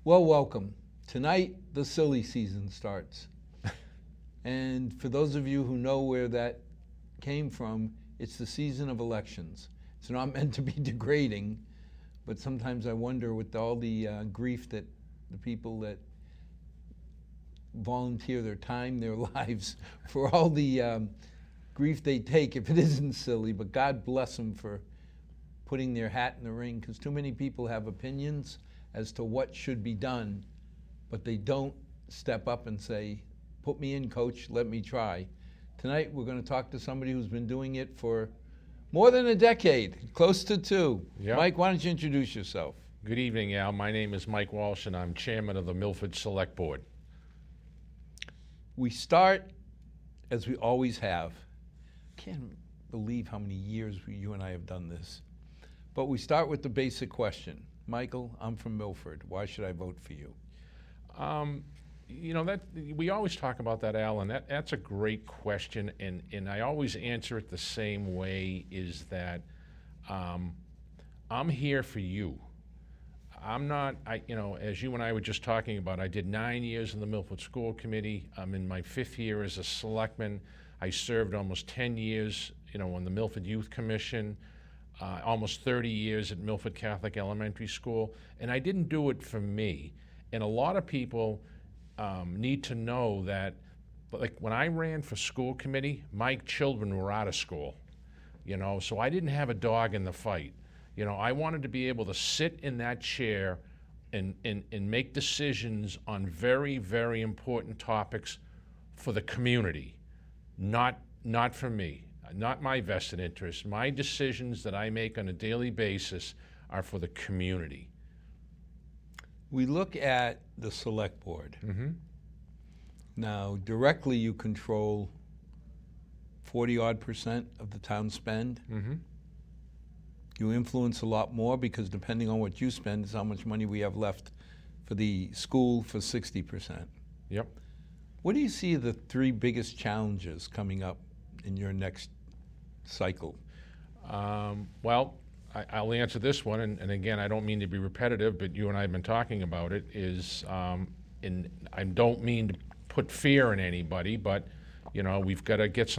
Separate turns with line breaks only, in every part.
Well, welcome. Tonight, the silly season starts. And for those of you who know where that came from, it's the season of elections. It's not meant to be degrading, but sometimes I wonder with all the grief that the people that volunteer their time, their lives, for all the grief they take, if it isn't silly, but God bless them for putting their hat in the ring, because too many people have opinions as to what should be done, but they don't step up and say, put me in, coach, let me try. Tonight we're going to talk to somebody who's been doing it for more than a decade, close to two.
Yep.
Mike, why don't you introduce yourself?
Good evening, Al. My name is Mike Walsh, and I'm chairman of the Milford Select Board.
We start as we always have. Can't believe how many years you and I have done this. But we start with the basic question. Michael, I'm from Milford. Why should I vote for you?
That we always talk about that, Al, and that's a great question, and I always answer it the same way, is that I'm here for you. I'm not, as you and I were just talking about, I did 9 years in the Milford School Committee. I'm in my 5th year as a selectman. I served almost 10 years, on the Milford Youth Commission, almost 30 years at Milford Catholic Elementary School, and I didn't do it for me. And a lot of people need to know that, like when I ran for school committee, my children were out of school, so I didn't have a dog in the fight. I wanted to be able to sit in that chair and make decisions on very, very important topics for the community, not for me, not my vested interest. My decisions that I make on a daily basis are for the community.
We look at the select board.
Mm-hmm.
Now, directly you control 40-odd% of the town spend.
Mm-hmm.
You influence a lot more because depending on what you spend is how much money we have left for the school for 60%.
Yep.
What do you see the 3 biggest challenges coming up in your next cycle?
Well, I'll answer this one, and again, I don't mean to be repetitive, but you and I have been talking about it, and I don't mean to put fear in anybody, but, we've got to get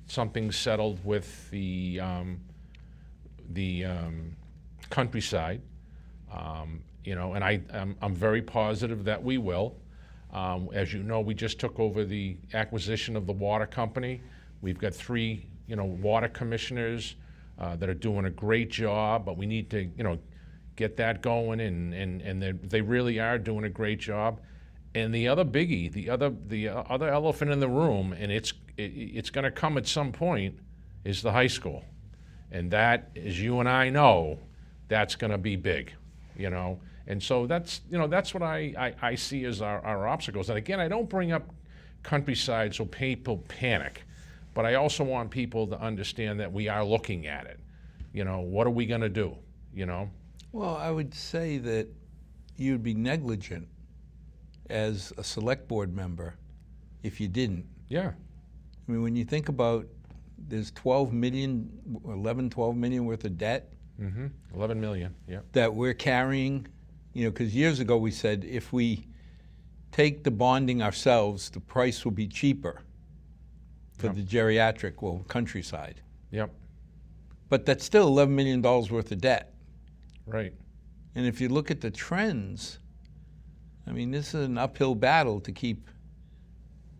something settled with the countryside, and I'm very positive that we will. As you know, we just took over the acquisition of the water company. We've got 3, water commissioners that are doing a great job, but we need to, get that going, and they really are doing a great job. And the other biggie, the other elephant in the room, and it's going to come at some point, is the high school. And that, as you and I know, that's going to be big, And so that's what I see as our obstacles. And again, I don't bring up countryside so people panic, but I also want people to understand that we are looking at it. What are we going to do,
Well, I would say that you'd be negligent as a select board member if you didn't.
Yeah.
I mean, when you think about there's 12 million worth of debt.
Mm-hmm. 11 million, yeah.
That we're carrying, because years ago we said if we take the bonding ourselves, the price will be cheaper for the geriatric, countryside.
Yep.
But that's still $11 million worth of debt.
Right.
And if you look at the trends, I mean, this is an uphill battle to keep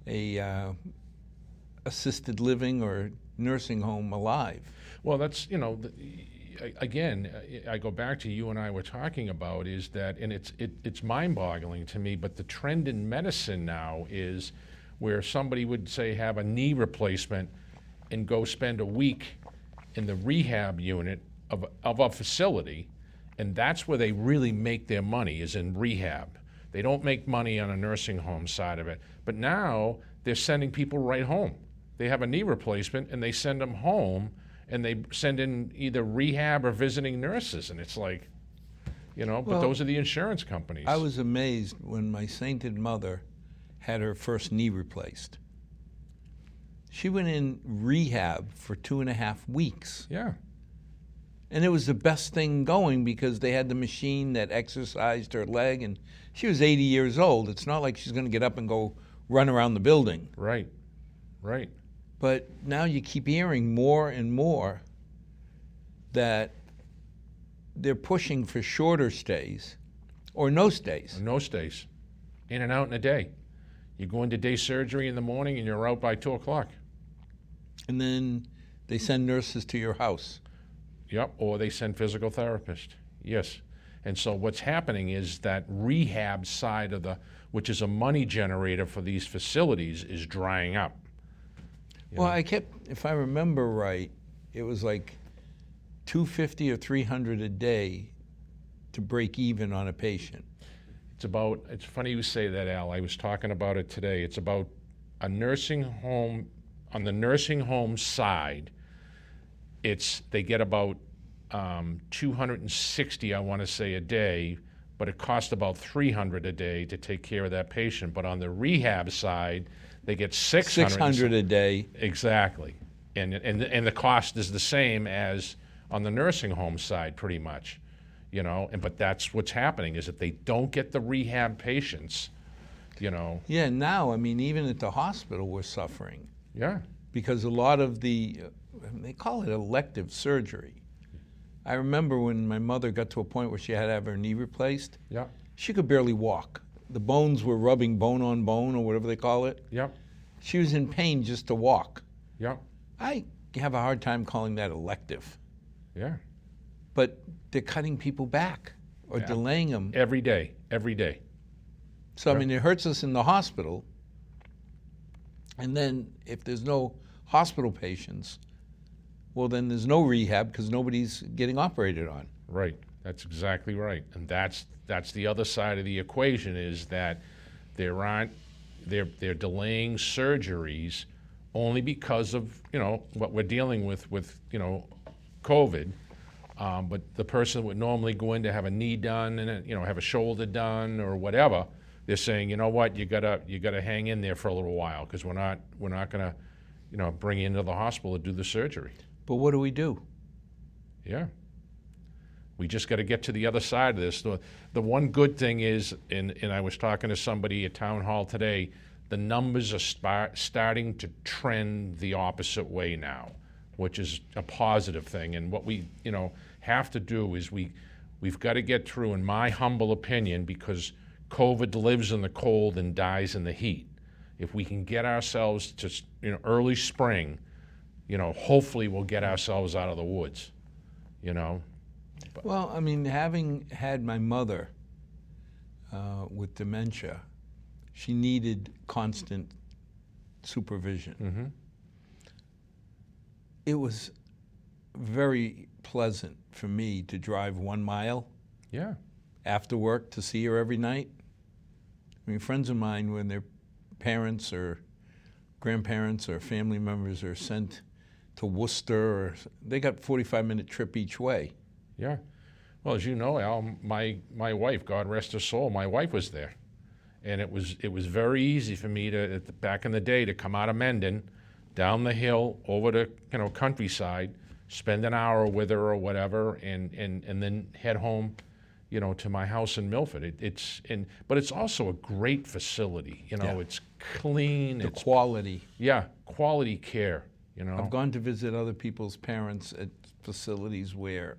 a assisted living or nursing home alive.
Well, that's, again, I go back to you and I were talking about is that, and it's mind-boggling to me, but the trend in medicine now is where somebody would say have a knee replacement and go spend a week in the rehab unit of a facility, and that's where they really make their money, is in rehab. They don't make money on a nursing home side of it. But now they're sending people right home. They have a knee replacement and they send them home, and they send in either rehab or visiting nurses, and it's like, but those are the insurance companies.
I was amazed when my sainted mother had her first knee replaced. She went in rehab for 2.5 weeks.
Yeah.
And it was the best thing going because they had the machine that exercised her leg, and she was 80 years old. It's not like she's going to get up and go run around the building.
Right, right.
But now you keep hearing more and more that they're pushing for shorter stays or no stays.
No stays. In and out in a day. You go into day surgery in the morning and you're out by 2 o'clock.
And then they send nurses to your house.
Yep, or they send physical therapists. Yes. And so what's happening is that rehab side of which is a money generator for these facilities, is drying up.
Well, if I remember right, it was like $250 or $300 a day to break even on a patient.
It's funny you say that, Al. I was talking about it today. It's about a nursing home. On the nursing home side, they get about 260, I want to say, a day, but it costs about $300 a day to take care of that patient. But on the rehab side, they get $600
a day.
Exactly, and the cost is the same as on the nursing home side, pretty much, but that's what's happening, is that they don't get the rehab patients,
Yeah, now, I mean, even at the hospital, we're suffering.
Yeah.
Because a lot of they call it elective surgery. I remember when my mother got to a point where she had to have her knee replaced.
Yeah.
She could barely walk. The bones were rubbing bone on bone, or whatever they call it.
Yeah.
She was in pain just to walk.
Yeah.
I have a hard time calling that elective.
Yeah.
But they're cutting people back or delaying them.
Every day.
So, I mean, it hurts us in the hospital. And then if there's no hospital patients, well, then there's no rehab because nobody's getting operated on.
Right. That's exactly right. And that's the other side of the equation, is that they're delaying surgeries only because of, what we're dealing with COVID. But the person would normally go in to have a knee done and have a shoulder done or whatever. They're saying, you know what, you gotta hang in there for a little while, because we're not gonna, bring you into the hospital to do the surgery.
But what do we do?
Yeah. We just got to get to the other side of this. The one good thing is, and I was talking to somebody at town hall today, the numbers are starting to trend the opposite way now, which is a positive thing. And what we have to do is we've got to get through, in my humble opinion, because COVID lives in the cold and dies in the heat. If we can get ourselves to early spring, hopefully we'll get ourselves out of the woods.
Well, I mean, having had my mother with dementia, she needed constant supervision.
Mm-hmm.
It was very pleasant for me to drive 1 mile after work to see her every night. I mean, friends of mine, when their parents or grandparents or family members are sent to Worcester, they got 45-minute trip each way.
Yeah. Well, as you know, Al, my wife, God rest her soul, my wife was there. And it was very easy for me back in the day, to come out of Mendon, down the hill, over to, countryside, spend an hour with her or whatever, and then head home, to my house in Milford. But it's also a great facility. It's clean.
The quality.
Yeah, quality care.
I've gone to visit other people's parents at facilities where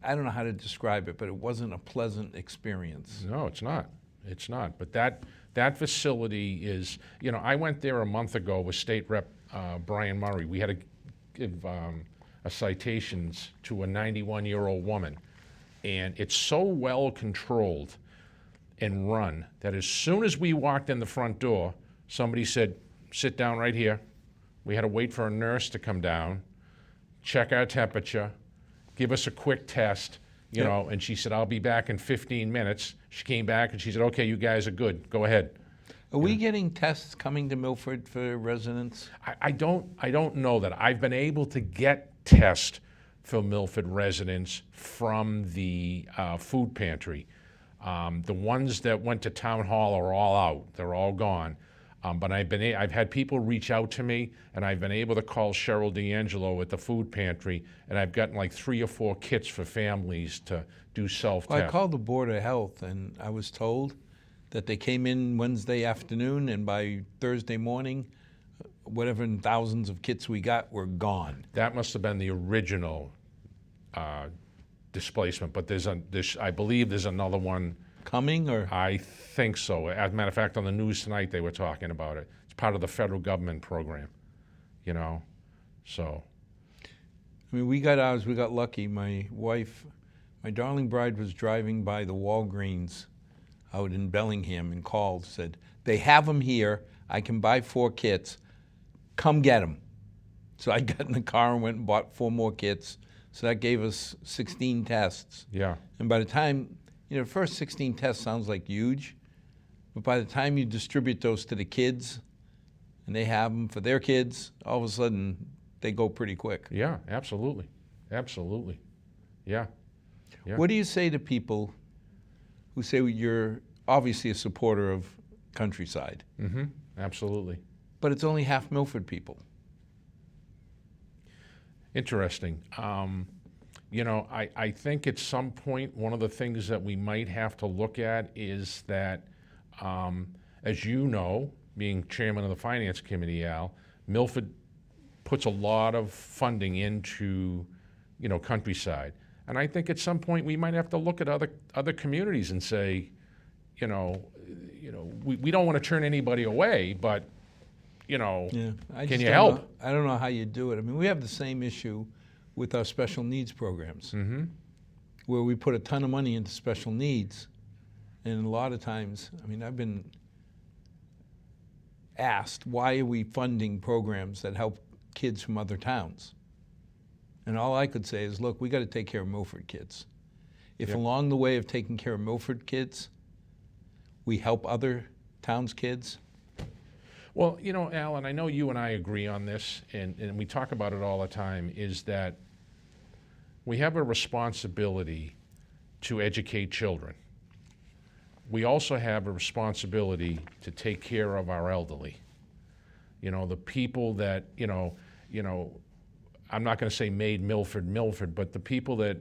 I don't know how to describe it, but it wasn't a pleasant experience.
No, it's not. It's not. But that facility is, I went there a month ago with State Rep Brian Murray. We had to give citations to a 91-year-old woman. And it's so well controlled and run that as soon as we walked in the front door, somebody said, "Sit down right here." We had to wait for a nurse to come down, check our temperature, give us a quick test, and she said, "I'll be back in 15 minutes. She came back and she said, "Okay, you guys are good. Go ahead."
Are we getting tests coming to Milford for residents?
I don't know that. I've been able to get tests for Milford residents from the food pantry. The ones that went to town hall are all out. They're all gone. But I've had people reach out to me, and I've been able to call Cheryl D'Angelo at the food pantry, and I've gotten like 3 or 4 kits for families to do self-test.
Well, I called the Board of Health, and I was told that they came in Wednesday afternoon, and by Thursday morning, whatever thousands of kits we got were gone.
That must have been the original displacement, but I believe there's another one.
Coming, or?
I think so. As a matter of fact, on the news tonight, they were talking about it. It's part of the federal government program, so.
I mean, we got ours, we got lucky. My wife, my darling bride, was driving by the Walgreens out in Bellingham and called, said, they have them here, I can buy 4 kits, come get them. So I got in the car and went and bought 4 more kits. So that gave us 16 tests.
Yeah.
And by the time, the first 16 tests sounds like huge, but by the time you distribute those to the kids and they have them for their kids, all of a sudden they go pretty quick.
Yeah, absolutely. Absolutely. Yeah. Yeah.
What do you say to people who say you're obviously a supporter of Countryside?
Mm-hmm. Absolutely.
But it's only half Milford people.
Interesting. I think at some point, one of the things that we might have to look at is that, as you know, being chairman of the Finance Committee, Al, Milford puts a lot of funding into, Countryside. And I think at some point we might have to look at other communities and say, we don't want to turn anybody away, but,
Yeah,
can you help?
I don't know how you do it. I mean, we have the same issue with our special needs programs,
Mm-hmm.
where we put a ton of money into special needs. And a lot of times, I mean, I've been asked, why are we funding programs that help kids from other towns? And all I could say is, look, we got to take care of Milford kids. If
Yep.
along the way of taking care of Milford kids, we help other towns' kids.
Well, Al, and I know you and I agree on this, and we talk about it all the time, is that we have a responsibility to educate children. We also have a responsibility to take care of our elderly. The people that, I'm not going to say made Milford, but the people that,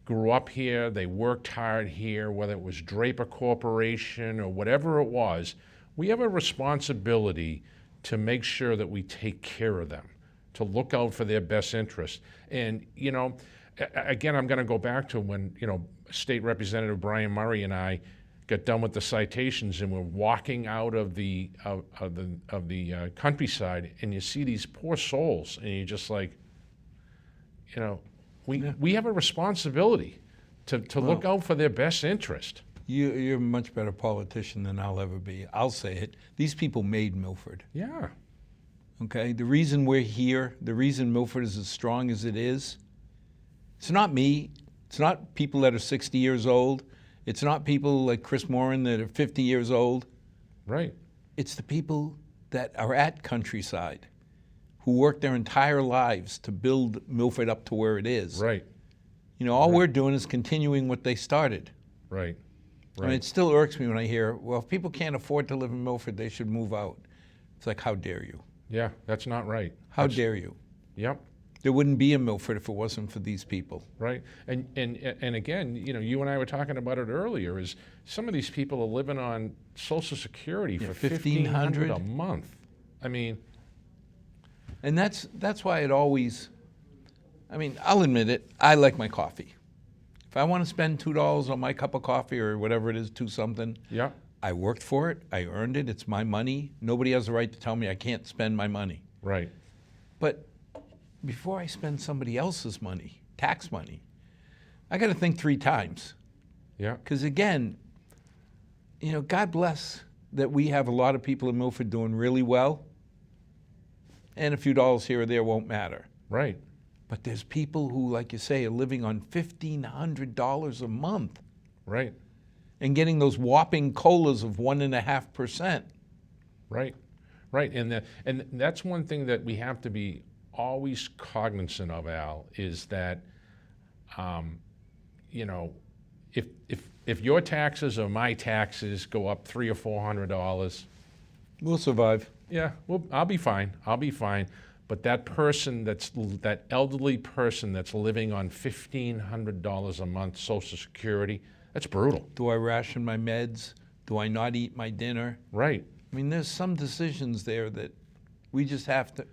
grew up here, they worked hard here, whether it was Draper Corporation or whatever it was, we have a responsibility to make sure that we take care of them, to look out for their best interest. And, again, I'm going to go back to when, State Representative Brian Murray and I got done with the citations and we're walking out of the Countryside, and you see these poor souls, and you're just like, we have a responsibility to look out for their best interest.
You're a much better politician than I'll ever be. I'll say it. These people made Milford.
Yeah.
Okay? The reason we're here, the reason Milford is as strong as it is, it's not me. It's not people that are 60 years old. It's not people like Chris Moran that are 50 years old.
Right.
It's the people that are at Countryside who worked their entire lives to build Milford up to where it is.
Right.
All
Right.
we're doing is continuing what they started.
Right.
I mean, it still irks me when I hear, well, if people can't afford to live in Milford, they should move out. It's like, how dare you?
Yeah, that's not right.
How dare you?
Yep.
There wouldn't be a Milford if it wasn't for these people.
Right. And again, you and I were talking about it earlier, is some of these people are living on Social Security for $1,500 a month. I mean.
And that's why it always, I mean, I'll admit it, I like my coffee. If I want to spend $2 on my cup of coffee or whatever it is, 2 something,
Yeah.
I worked for it, I earned it, it's my money. Nobody has the right to tell me I can't spend my money.
Right.
But before I spend somebody else's money, tax money, I got to think 3 times.
Yeah.
Because again, God bless that we have a lot of people in Milford doing really well, and a few dollars here or there won't matter.
Right.
But there's people who, like you say, are living on $1,500 a month.
Right.
And getting those whopping COLAs of 1.5%.
Right. Right. And that's one thing that we have to be always cognizant of, Al, is that, if your taxes or my taxes go up $300 or $400,
We'll survive.
Yeah, well, I'll be fine. I'll be fine. But that person, that elderly person that's living on $1,500 a month Social Security, that's brutal.
Do I ration my meds? Do I not eat my dinner?
Right.
I mean, there's some decisions there that we just have to.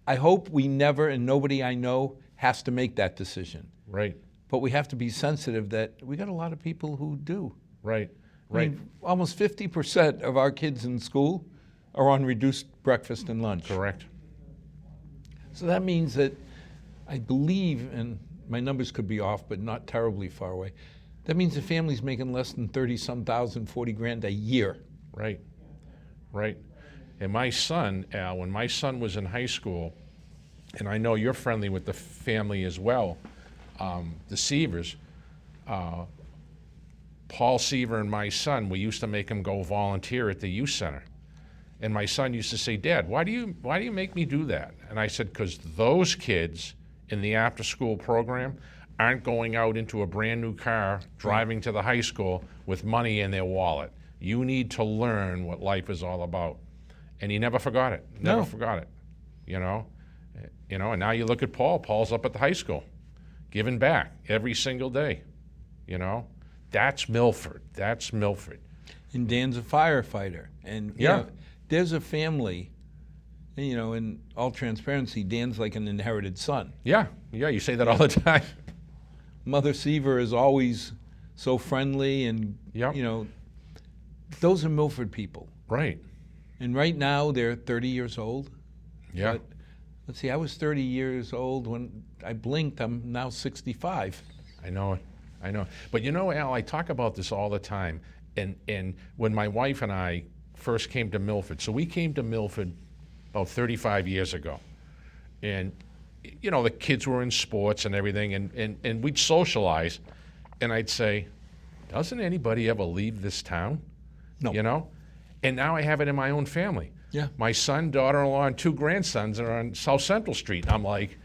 I hope we never, and nobody I know has to make that decision.
Right.
But we have to be sensitive that we got a lot of people who do.
Right.
I
Right.
mean, almost 50% of our kids in school are on reduced breakfast and lunch.
Correct.
So that means that I believe, and my numbers could be off, but not terribly far away, that means the family's making less than 30-some thousand, 40 grand a year.
Right. Right. And my son, Al, when my son was in high school, and I know you're friendly with the family as well, the Sievers, Paul Seaver and my son, we used to make him go volunteer at the youth center. And my son used to say, Dad, why do you make me do that? And I said, because those kids in the after-school program aren't going out into a brand new car, driving to the high school with money in their wallet. You need to learn what life is all about. And he never forgot it, never forgot it, you know? And now you look at Paul, Paul's up at the high school, giving back every single day, you know? That's Milford, that's Milford.
And Dan's a firefighter. And you know, there's a family, you know, in all transparency, Dan's like an inherited son.
Yeah, you say that all the time.
Mother Seaver is always so friendly and, you know, those are Milford people.
Right.
And right now they're 30 years old.
Yeah.
But, let's see, I was 30 years old when I blinked. I'm now 65.
I know it. I know. But you know, Al, I talk about this all the time. And when my wife and I first came to Milford, so we came to Milford about 35 years ago. And, you know, the kids were in sports and everything, and we'd socialize. And I'd say, doesn't anybody ever leave this town?
No.
You know? And now I have it in my own family.
Yeah.
My son, daughter-in-law, and two grandsons are on South Central Street. I'm like,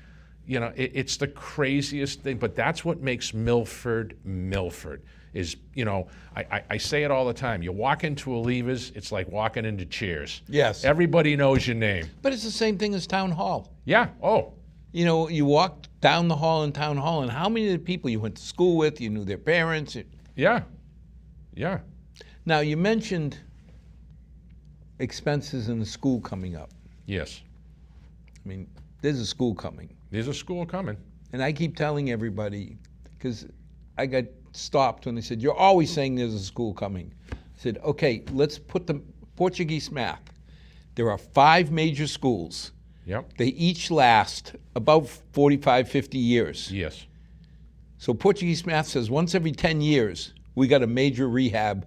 you know, it's the craziest thing. But that's what makes Milford Milford. Is, you know, I say it all the time. You walk into a Lever's, it's like walking into Cheers.
Yes.
Everybody knows your name.
But it's the same thing as Town Hall.
Yeah. Oh.
You know, you walk down the hall in Town Hall, and how many of the people you went to school with, you knew their parents?
Yeah. Yeah.
Now, you mentioned expenses in the school coming up.
Yes.
I mean, there's a school coming.
There's a school coming.
And I keep telling everybody, because I got stopped when they said, you're always saying there's a school coming. I said, okay, let's put the Portuguese math. There are 5 major schools.
Yep.
They each last about 45, 50 years.
Yes.
So Portuguese math says once every 10 years, we got a major rehab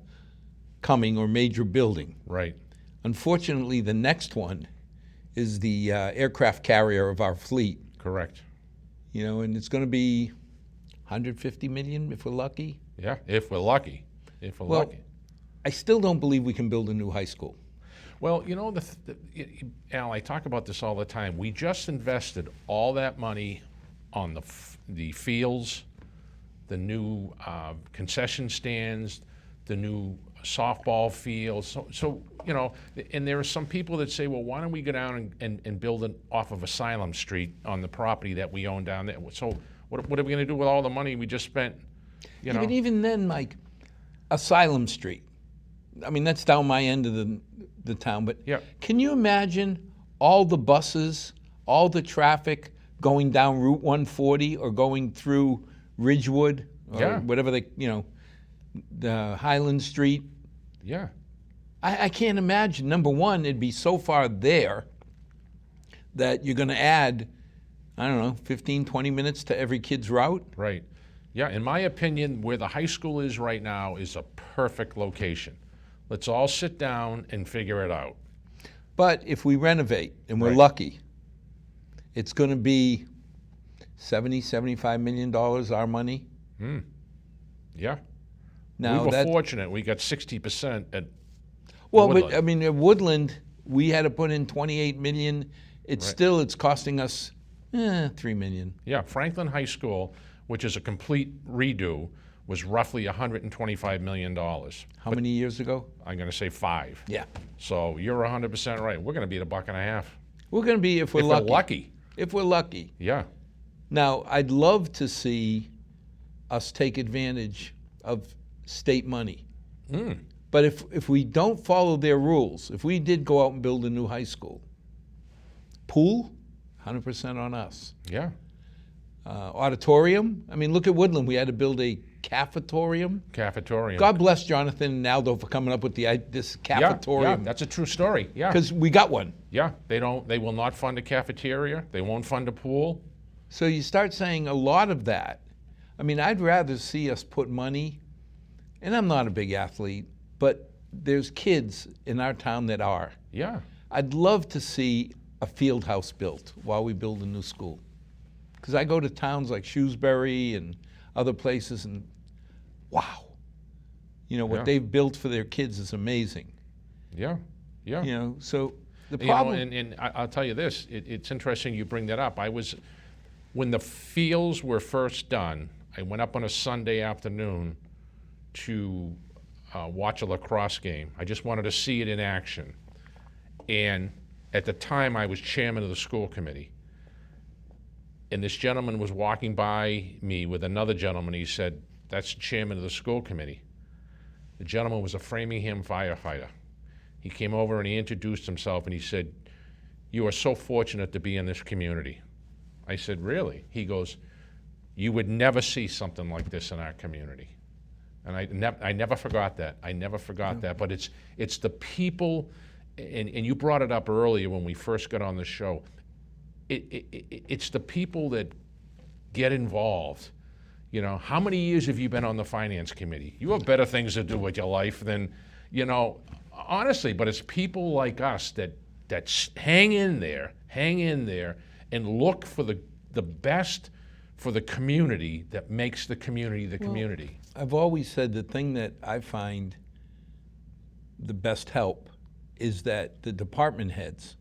coming or major building.
Right.
Unfortunately, the next one is the aircraft carrier of our fleet.
Correct.
You know, and it's going to be 150 million if we're lucky.
Yeah, if we're lucky. If we're lucky.
I still don't believe we can build a new high school.
Well, you know, Al, I talk about this all the time. We just invested all that money on the fields, the new concession stands, the new softball fields. So you know, and there are some people that say, well, why don't we go down and build it off of Asylum Street on the property that we own down there? So what are we going to do with all the money we just spent? You know?
But even then, Mike, Asylum Street. I mean, that's down my end of the town. But can you imagine all the buses, all the traffic going down Route 140 or going through Ridgewood or whatever they, you know, the Highland Street?
Yeah.
I can't imagine. Number one, it'd be so far there that you're going to add, I don't know, 15, 20 minutes to every kid's route.
Right. Yeah, in my opinion, where the high school is right now is a perfect location. Let's all sit down and figure it out.
But if we renovate, and we're lucky, it's going to be $70, $75 million our money.
Yeah.
Now
we were fortunate. We got 60% at
Woodland. But I mean, at Woodland, we had to put in $28 million. It's still, it's costing us $3 million.
Yeah, Franklin High School, which is a complete redo, was roughly $125 million.
How many years ago?
I'm going to say 5.
Yeah.
So you're 100% right. We're going to be at $1.50.
We're going to be, if we're
If
lucky.
we're lucky.
If we're lucky.
Yeah.
Now, I'd love to see us take advantage of state money. But if we don't follow their rules, if we did go out and build a new high school, pool, 100% on us.
Yeah.
Auditorium, I mean, look at Woodland. We had to build a cafetorium.
Cafetorium.
God bless Jonathan and Aldo for coming up with this
Yeah,
cafetorium.
that's a true story. Yeah.
Because we got one.
Yeah. They will not fund a cafeteria. They won't fund a pool.
So you start saying a lot of that. I mean, I'd rather see us put money, and I'm not a big athlete, but there's kids in our town that are.
Yeah.
I'd love to see a field house built while we build a new school. Because I go to towns like Shrewsbury and other places, and wow, you know, what
Yeah.
they've built for their kids is amazing.
Yeah. Yeah.
You know, so the
You know,
problem.
and I'll tell you this, it's interesting you bring that up. When the fields were first done, I went up on a Sunday afternoon to watch a lacrosse game. I just wanted to see it in action. And at the time, I was chairman of the school committee. And this gentleman was walking by me with another gentleman. He said, "That's the chairman of the school committee." The gentleman was a Framingham firefighter. He came over and he introduced himself and he said, "You are so fortunate to be in this community." I said, "Really?" He goes, "You would never see something like this in our community." And I never forgot that. I never forgot that. But it's the people, and you brought it up earlier when we first got on the show. It's the people that get involved. You know, how many years have you been on the finance committee? You have better things to do with your life than, you know, honestly, but it's people like us that hang in there and look for the best for the community that makes the community the community.
I've always said the thing that I find the best help is that the department heads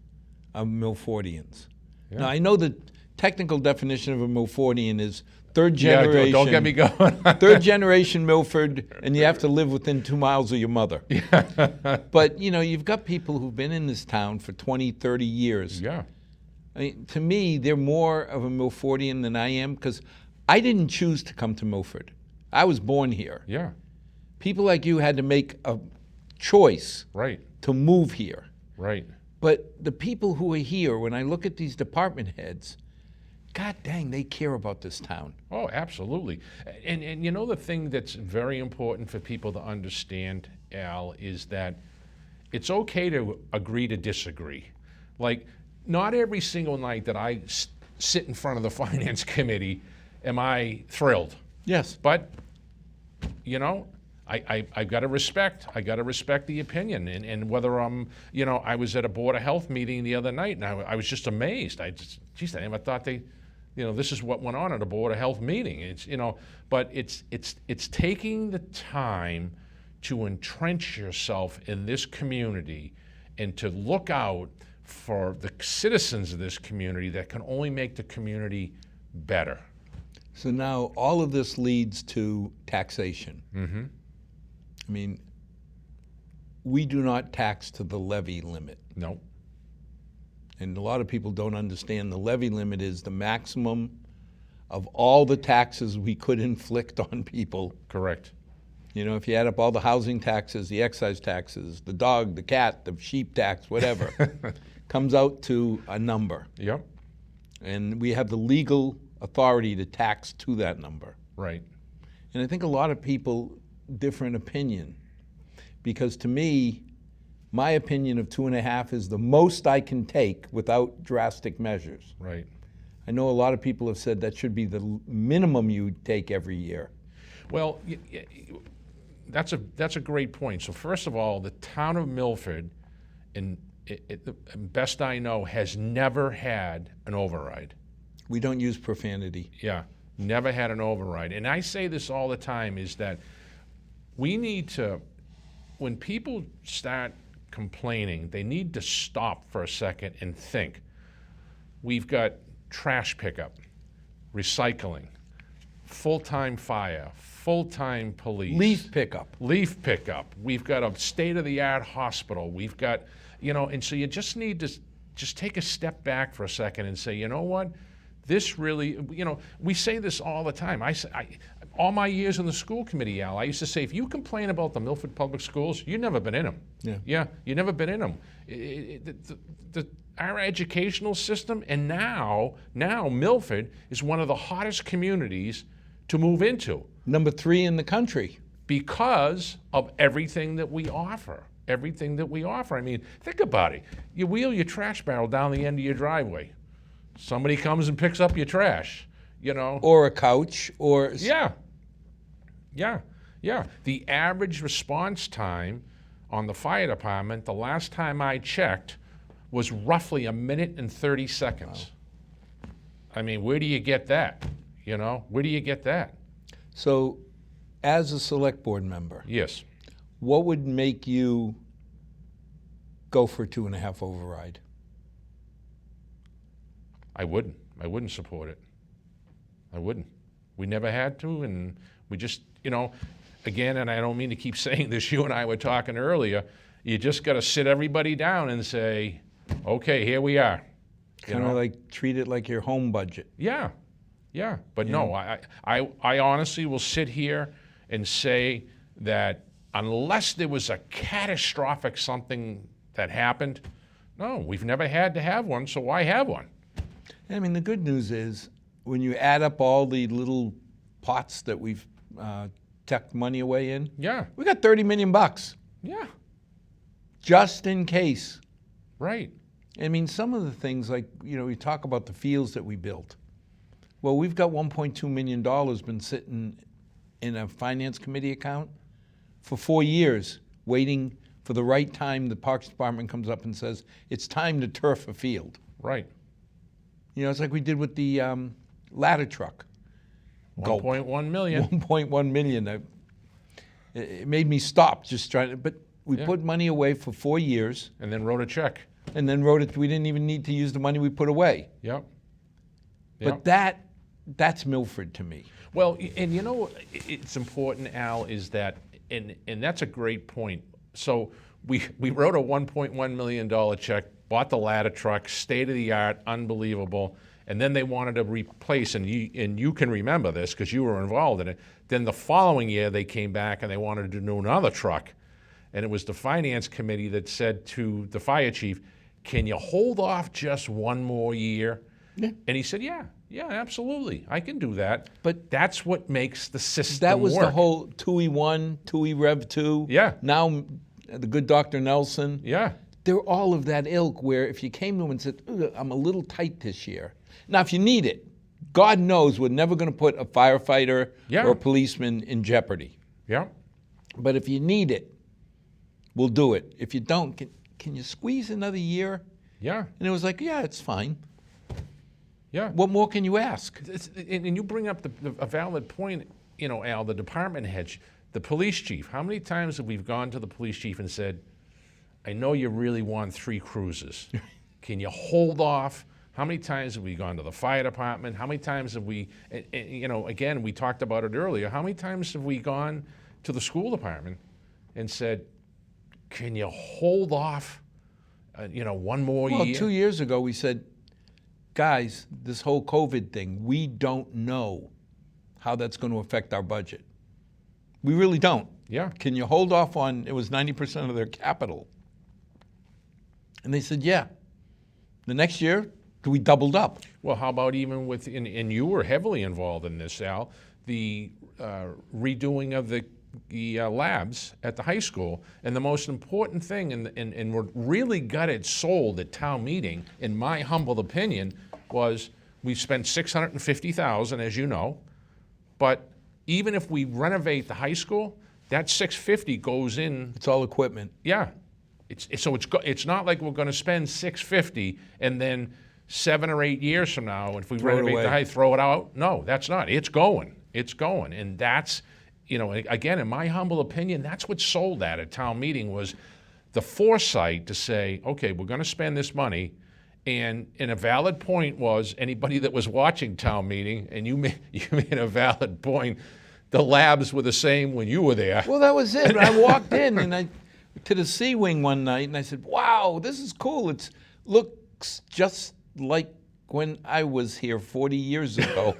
are Milfordians.
Yeah.
Now, I know the technical definition of a Milfordian is third
Yeah,
generation.
don't get me going.
Third generation Milford, and you have to live within 2 miles of your mother. But, you know, you've got people who've been in this town for 20, 30 years.
Yeah.
I mean, to me, they're more of a Milfordian than I am, because I didn't choose to come to Milford. I was born here.
Yeah.
People like you had to make a choice
Right.
to move here.
Right.
But the people who are here, when I look at these department heads, God dang, they care about this town.
Oh, absolutely. And you know the thing that's very important for people to understand, Al, is that it's okay to agree to disagree. Like, not every single night that I sit in front of the finance committee am I thrilled.
Yes.
But, you know, I've got to respect. I got to respect the opinion, and whether you know, I was at a Board of Health meeting the other night, and I was just amazed. I never thought you know, this is what went on at a Board of Health meeting. It's, you know, but it's taking the time to entrench yourself in this community and to look out for the citizens of this community that can only make the community better.
So now all of this leads to taxation.
Mm-hmm.
I mean, we do not tax to the levy limit.
No.
And a lot of people don't understand the levy limit is the maximum of all the taxes we could inflict on people.
Correct.
You know, if you add up all the housing taxes, the excise taxes, the dog, the cat, the sheep tax, whatever, comes out to a number.
Yep.
And we have the legal authority to tax to that number.
Right.
And I think a lot of people differ in opinion, because to me, my opinion of 2.5 is the most I can take without drastic measures.
Right.
I know a lot of people have said that should be the minimum you take every year.
Well, that's a great point. So first of all, the town of Milford, best I know, has never had an override.
We don't use profanity.
Yeah, never had an override. And I say this all the time, is that we need to, when people start complaining, they need to stop for a second and think. We've got trash pickup, recycling, full-time fire, full-time police.
Leaf pickup.
Leaf pickup. We've got a state-of-the-art hospital. We've got, and so you just need to just take a step back for a second and say, you know what? This really, we say this all the time. All my years in the school committee, Al, I used to say, if you complain about the Milford Public Schools, you've never been in them. Yeah, you've never been in them. Our educational system, and now Milford is one of the hottest communities to move into.
Number 3 in the country.
Because of everything that we offer. Everything that we offer. I mean, think about it. You wheel your trash barrel down the end of your driveway. Somebody comes and picks up your trash,
Or a couch, or...
Yeah. The average response time on the fire department, the last time I checked, was roughly 1 minute and 30 seconds. Wow. I mean, where do you get that? Where do you get that?
So, as a select board member...
Yes.
What would make you go for a 2.5 override?
I wouldn't support it. I wouldn't. We never had to, and we just, again, and I don't mean to keep saying this, you and I were talking earlier, you just got to sit everybody down and say, okay, here we are.
Kind of like treat it like your home budget.
Yeah. But no, I honestly will sit here and say that unless there was a catastrophic something that happened, no, we've never had to have one, so why have one?
I mean, the good news is when you add up all the little pots that we've tucked money away in, we got $30 million.
Yeah.
Just in case.
Right.
I mean, some of the things like, we talk about the fields that we built. Well, we've got $1.2 million been sitting in a finance committee account for 4 years, waiting for the right time the Parks Department comes up and says, it's time to turf a field.
Right.
It's like we did with the ladder truck.
1.1 million.
1.1 million. It made me stop just trying to, but we put money away for 4 years.
And then wrote a check.
And then wrote it, we didn't even need to use the money we put away.
Yep.
But that's Milford to me.
Well, and it's important, Al, is that, and that's a great point. So we wrote a $1.1 million check, bought the ladder truck, state-of-the-art, unbelievable, and then they wanted to replace, and you can remember this because you were involved in it, then the following year they came back and they wanted to do another truck, and it was the finance committee that said to the fire chief, can you hold off just one more year? Yeah. And he said, yeah, absolutely, I can do that. But that's what makes the system
That was
work.
the whole TUI 1, TUI Rev 2.
Yeah.
Now, the good Dr. Nelson.
Yeah.
They're all of that ilk where if you came to him and said, I'm a little tight this year. Now, if you need it, God knows we're never going to put a firefighter or a policeman in jeopardy.
Yeah.
But if you need it, we'll do it. If you don't, can you squeeze another year?
Yeah.
And it was like, yeah, it's fine.
Yeah.
What more can you ask?
And you bring up a valid point, Al, the department heads, the police chief. How many times have we gone to the police chief and said, I know you really want 3 cruises. Can you hold off? How many times have we gone to the fire department? How many times have we, again, we talked about it earlier, how many times have we gone to the school department and said, can you hold off, one more year?
Well, 2 years ago we said, guys, this whole COVID thing, we don't know how that's going to affect our budget. We really don't.
Yeah.
Can you hold off on, it was 90% of their capital. And they said, yeah. The next year, we doubled up.
Well, how about even with, and you were heavily involved in this, Al, the redoing of the labs at the high school. And the most important thing, and what really got it sold at town meeting, in my humble opinion, was we spent $650,000, as you know, but even if we renovate the high school, that $650 goes in.
It's all equipment.
Yeah. It's not like we're going to spend $650 and then 7 or 8 years from now, if we renovate the high, throw it out. No, that's not. It's going. And that's, again, in my humble opinion, that's what sold that at town meeting was the foresight to say, okay, we're going to spend this money, And a valid point was, anybody that was watching town meeting, and you made a valid point, the labs were the same when you were there.
Well, that was it. I walked in and to the C wing one night, and I said, "Wow, this is cool. It looks just like when I was here 40 years ago."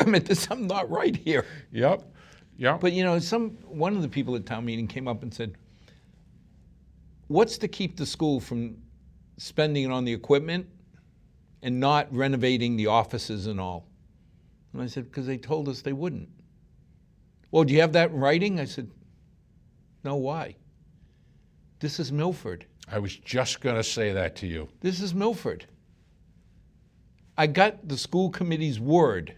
I mean, there's something not right here.
Yep.
But one of the people at town meeting came up and said, "What's to keep the school from spending it on the equipment and not renovating the offices and all?" And I said, "Because they told us they wouldn't." "Well, do you have that in writing?" I said, "No, why? This is Milford.
I was just going to say that to you.
This is Milford. I got the school committee's word."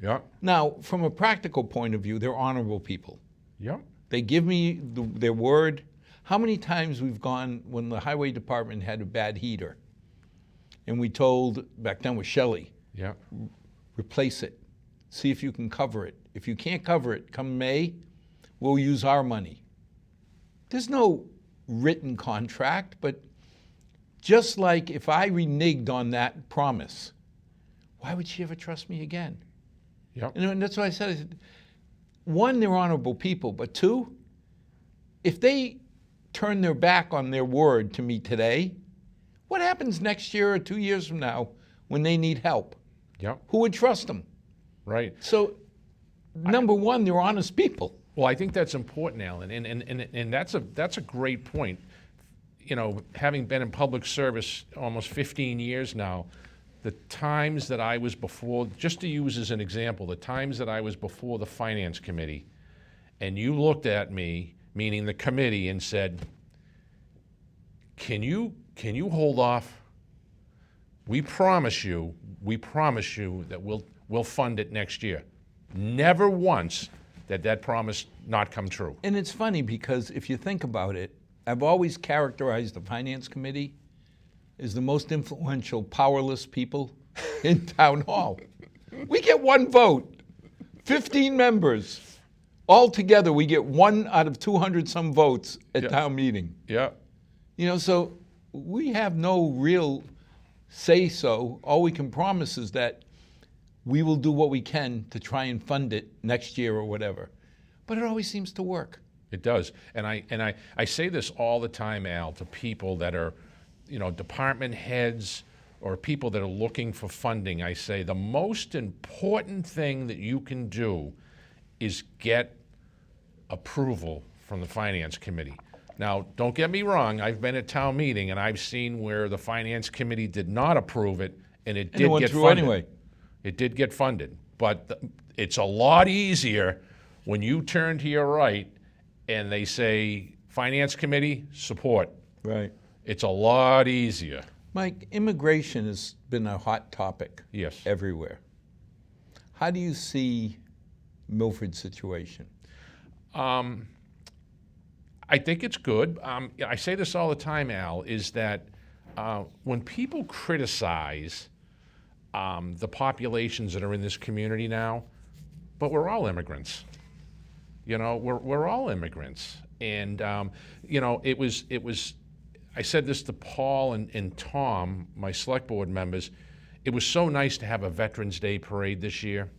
Yeah.
Now, from a practical point of view, they're honorable people.
Yeah.
They give me their word. How many times we've gone when the highway department had a bad heater, and we told, back then with Shelley,
Yeah.
replace it. See if you can cover it. If you can't cover it, come May, we'll use our money. There's no written contract, but just like if I reneged on that promise, why would she ever trust me again?
Yeah.
And that's why I said, one, they're honorable people, but two, if they turn their back on their word to me today, what happens next year or 2 years from now when they need help?
Yeah.
Who would trust them?
Right.
So, number one, they're honest people.
Well, I think that's important, Alan, and that's a great point. Having been in public service almost 15 years now, the times that I was before, just to use as an example, the times that I was before the Finance Committee, and you looked at me, meaning the committee, and said, can you hold off? We promise you that we'll fund it next year. Never once did that promise not come true.
And it's funny because if you think about it, I've always characterized the Finance Committee as the most influential, powerless people in town hall. We get one vote, 15 members. All together, we get 1 out of 200 some votes at town meeting.
Yeah.
So we have no real say-so. All we can promise is that we will do what we can to try and fund it next year or whatever. But it always seems to work.
It does. And I say this all the time, Al, to people that are, department heads or people that are looking for funding. I say the most important thing that you can do is get approval from the Finance Committee. Now, don't get me wrong, I've been at town meeting and I've seen where the Finance Committee did not approve it and it did get funded. Anyway. It did get funded, but it's a lot easier when you turn to your right and they say, Finance Committee, support.
Right.
It's a lot easier.
Mike, immigration has been a hot topic.
Yes.
Everywhere. How do you see Milford's situation?
I think it's good. I say this all the time, Al, is that when people criticize the populations that are in this community now, but we're all immigrants. We're all immigrants. And, it was, I said this to Paul and Tom, my select board members, it was so nice to have a Veterans Day parade this year.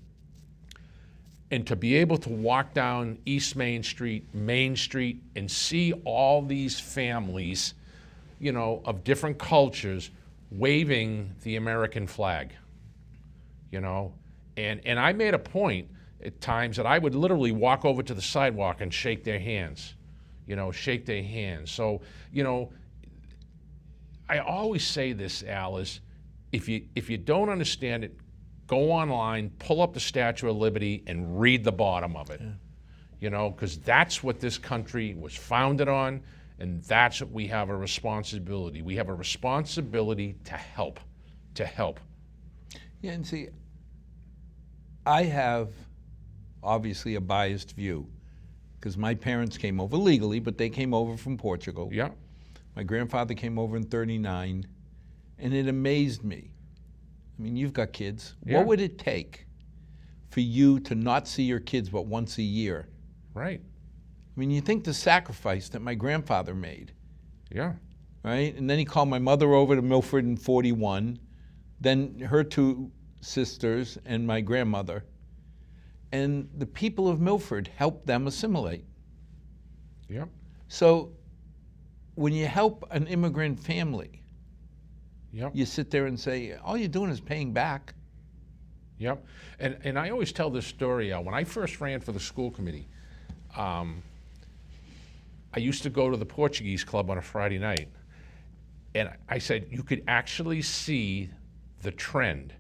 And to be able to walk down East Main Street, and see all these families, of different cultures waving the American flag, And I made a point at times that I would literally walk over to the sidewalk and shake their hands, shake their hands. So, I always say this, Al, is if you don't understand it, go online, pull up the Statue of Liberty, and read the bottom of it. Yeah. Because that's what this country was founded on, and that's what we have a responsibility. We have a responsibility to help.
Yeah, and see, I have obviously a biased view because my parents came over legally, but they came over from Portugal.
Yeah.
My grandfather came over in '39, and it amazed me. I mean, you've got kids.
Yeah.
What would it take for you to not see your kids but once a year?
Right.
I mean, you think the sacrifice that my grandfather made.
Yeah.
right? And then he called my mother over to Milford in 41, then her two sisters and my grandmother. And the people of Milford helped them assimilate.
Yep.
So when you help an immigrant family,
Yep.
you sit there and say, all you're doing is paying back.
Yep. And I always tell this story. When I first ran for the school committee, I used to go to the Portuguese club on a Friday night. And I said, you could actually see the trend.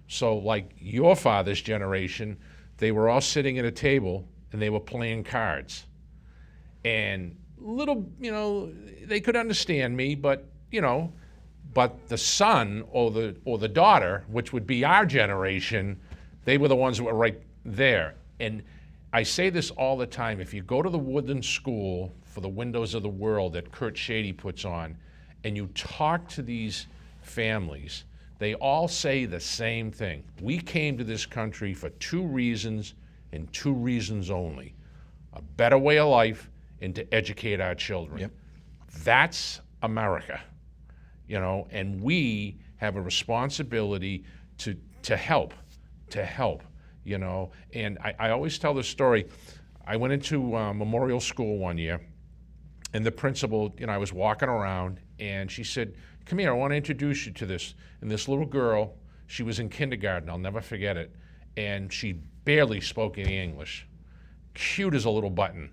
So like your father's generation, they were all sitting at a table and they were playing cards. And little, they could understand me, but, but the son or the daughter, which would be our generation, they were the ones that were right there. And I say this all the time. If you go to the Woodland School for the Windows of the World that Kurt Shady puts on, and you talk to these families, they all say the same thing. We came to this country for two reasons and two reasons only: a better way of life and to educate our children.
Yep.
That's America, and we have a responsibility to help, and I always tell this story. I went into Memorial School one year, and the principal, I was walking around, and she said, come here, I want to introduce you to this. And this little girl, she was in kindergarten, I'll never forget it, and she barely spoke any English. Cute as a little button.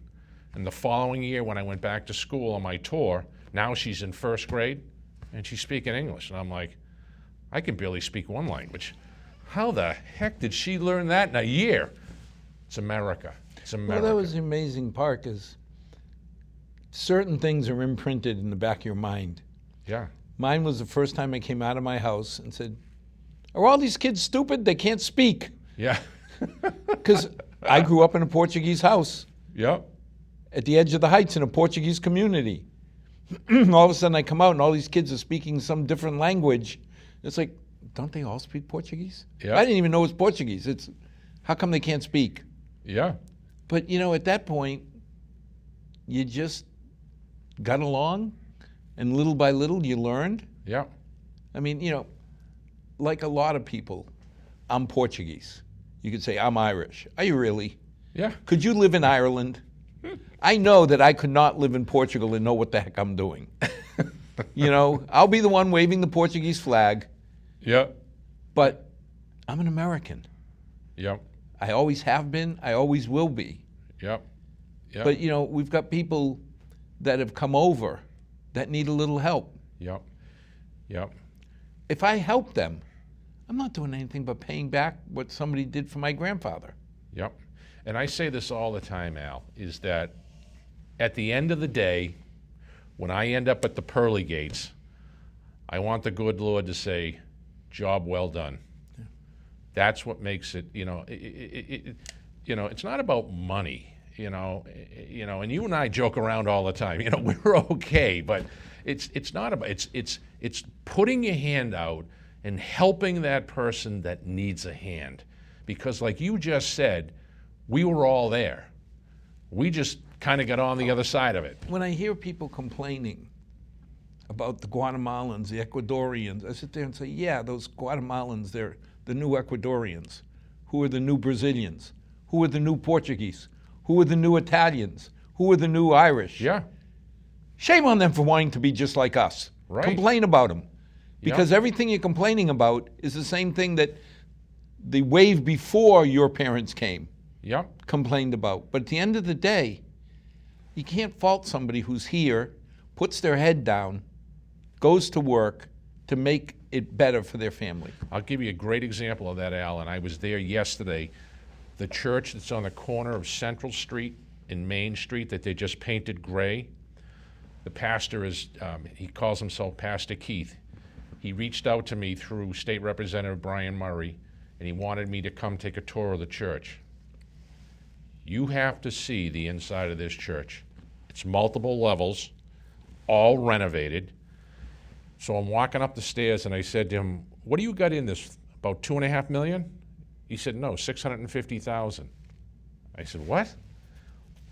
And the following year, when I went back to school on my tour, now she's in first grade, and she's speaking English. And I'm like, I can barely speak one language. How the heck did she learn that in a year? It's America. It's America.
Well, that was the amazing part, is certain things are imprinted in the back of your mind.
Yeah.
Mine was the first time I came out of my house and said, are all these kids stupid? They can't speak.
Yeah.
Because I grew up in a Portuguese house
Yep.
at the edge of the heights in a Portuguese community. All of a sudden I come out and all these kids are speaking some different language. It's like, don't they all speak Portuguese?
Yeah.
I didn't even know it was Portuguese. It's, how come they can't speak?
Yeah.
But at that point, you just got along, and little by little you learned.
Yeah.
I mean, like a lot of people, I'm Portuguese. You could say, I'm Irish. Are you really?
Yeah.
Could you live in Ireland? I know that I could not live in Portugal and know what the heck I'm doing. I'll be the one waving the Portuguese flag,
Yep.
but I'm an American.
Yep.
I always have been, I always will be.
Yep. Yep.
But, we've got people that have come over that need a little help.
Yep. Yep.
If I help them, I'm not doing anything but paying back what somebody did for my grandfather.
Yep. And I say this all the time, Al, is that at the end of the day, when I end up at the pearly gates, I want the good Lord to say, job well done. Yeah. That's what makes it, it's not about money, and you and I joke around all the time, we're okay, but it's not about, it's putting your hand out and helping that person that needs a hand. Because like you just said, we were all there. We just kind of got on the other side of it.
When I hear people complaining about the Guatemalans, the Ecuadorians, I sit there and say, yeah, those Guatemalans, they're the new Ecuadorians. Who are the new Brazilians? Who are the new Portuguese? Who are the new Italians? Who are the new Irish?
Yeah.
Shame on them for wanting to be just like us.
Right.
Complain about them. Because everything you're complaining about is the same thing that the wave before your parents came complained about. But at the end of the day, you can't fault somebody who's here, puts their head down, goes to work to make it better for their family.
I'll give you a great example of that, Al, and I was there yesterday. The church that's on the corner of Central Street and Main Street that they just painted gray, the pastor is, he calls himself Pastor Keith. He reached out to me through State Representative Brian Murray, and he wanted me to come take a tour of the church. You have to see the inside of this church. It's multiple levels, all renovated. So I'm walking up the stairs and I said to him, what do you got in this, about $2.5 million? He said, no, 650,000. I said, what?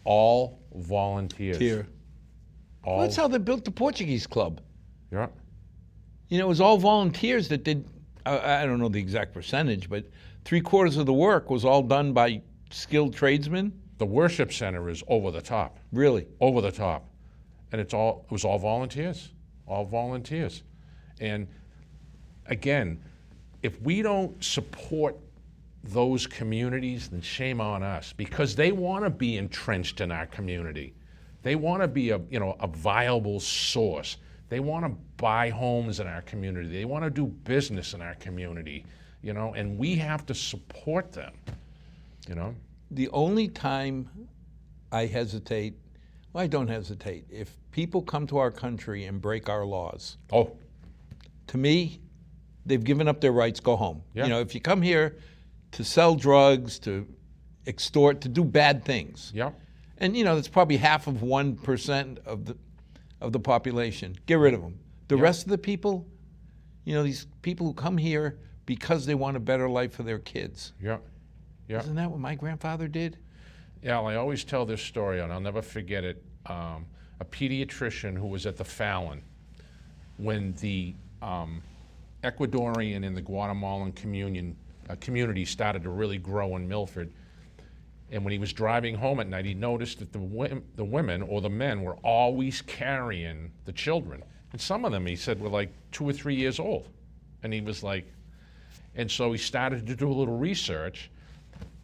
All volunteers.
Here.
All,
Well, that's how they built the Portuguese club.
Yeah.
You know, it was all volunteers that did, I don't know the exact percentage, but 3/4 of the work was all done by skilled tradesmen.
The worship center is over the top.
Really?
Over the top. And it was all volunteers. All volunteers. And again, if we don't support those communities, then shame on us, because they want to be entrenched in our community. They want to be a viable source. They want to buy homes in our community. They want to do business in our community, and we have to support them,
The only time I hesitate, well, I don't hesitate, if people come to our country and break our laws.
Oh,
To me, they've given up their rights, go home.
Yeah.
If you come here to sell drugs, to extort, to do bad things,
yeah,
and that's probably half of 1% of the population, get rid of them. The
Yeah.
rest of the people, these people who come here because they want a better life for their kids.
yeah, yeah.
Isn't that what my grandfather did?
Al, I always tell this story, and I'll never forget it. A pediatrician who was at the Fallon when the Ecuadorian and the Guatemalan community started to really grow in Milford. And when he was driving home at night, he noticed that the women or the men were always carrying the children. And some of them, he said, were like 2 or 3 years old. And he was like, and so he started to do a little research,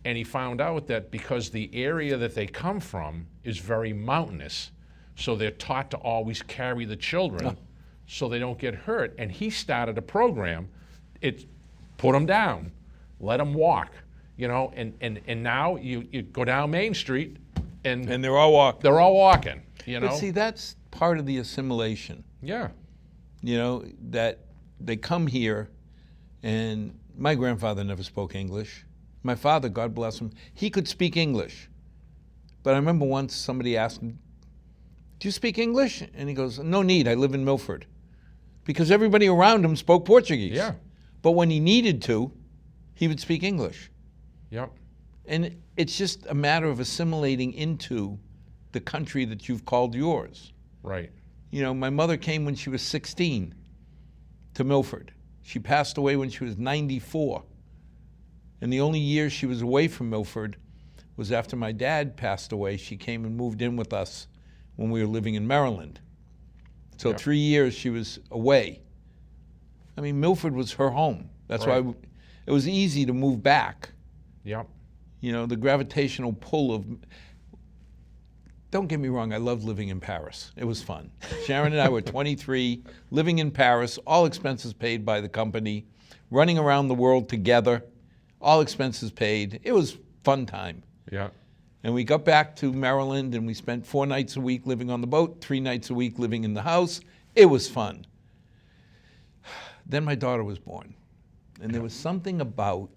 and he found out that because the area that they come from is very mountainous, so they're taught to always carry the children so they don't get hurt. And he started a program. It put them down, let them walk, and now you go down Main Street and
they're all walking.
they're all walking,
But see, that's part of the assimilation.
Yeah,
That they come here, and my grandfather never spoke English. My father, God bless him, he could speak English. But I remember once somebody asked him, "Do you speak English?" And he goes, "No need, I live in Milford." Because everybody around him spoke Portuguese.
Yeah.
But when he needed to, he would speak English.
yep,
And it's just a matter of assimilating into the country that you've called yours.
right.
My mother came when she was 16 to Milford. She passed away when she was 94. And the only year she was away from Milford was after my dad passed away. She came and moved in with us when we were living in Maryland. So
Yeah.
3 years she was away. I mean, Milford was her home. That's
Right.
why it was easy to move back.
Yep,
The gravitational pull of. Don't get me wrong, I loved living in Paris. It was fun. Sharon and I were 23, living in Paris, all expenses paid by the company, running around the world together, all expenses paid. It was fun time.
yeah,
And we got back to Maryland, and we spent 4 nights a week living on the boat, 3 nights a week living in the house. It was fun. Then my daughter was born, and there was something about,